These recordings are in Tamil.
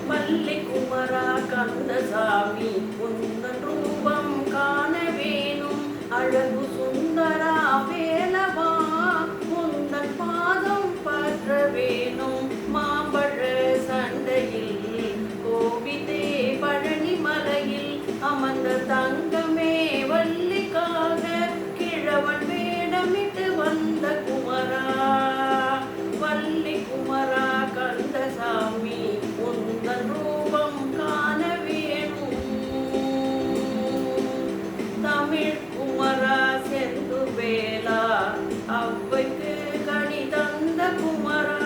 வள்ளி குமரா கந்தசாமி உந்தன் ரூபம் காண வேணும். அழகு சுந்தரா வேலவா உந்தன் பாதம் பற்ற வேணும். மாம்பழ சண்டையில் கோவிதே பழனி மலையில் அமர்ந்த தங்கமே வள்ளிக்காக கிழவன் வேடமிட்டு வந்த குமரா. வள்ளி குமரா கந்தசாமி உந்தன் ரூபம் காண வேணும். தமிழ் குமரா செந்து வேலா அவ்வைக்கு கனி தந்த குமரா.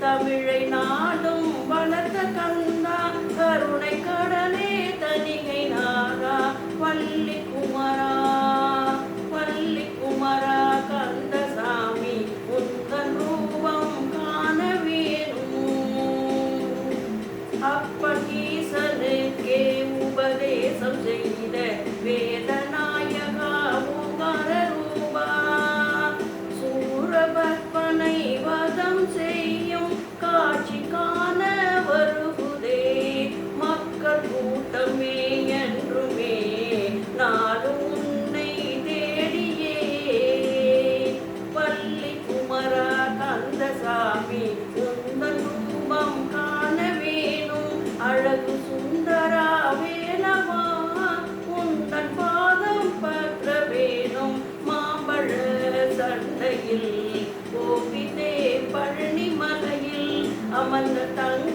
தமிழை நாடும் வளர்த்த கந்தா கருணை கடலே தனிகை நாரா. வள்ளி குமரா வள்ளி குமரா கந்தசாமி உந்தன் ரூபம் காண வேணும். அப்பன் ஈசனுக்கே உபதேசம் செய்த வேதநாயகா ஓங்கார ரூபா. சூரபத்மனை வதம் செய்யும் காட்சி காண வருகுதே மக்கள் கூட்டமே என்றுமே நாளும் உன்னை தேடியே. வள்ளி குமரா கந்தசாமி உந்தன் ரூபம் காண வேணும். அழகு சுந்தரா வேலவா உந்தன் பாதம் பற்ற வேணும். மாம்பழ சண்டையில் கோவிதே பழனி மலையில் அமர்ந்த தங்க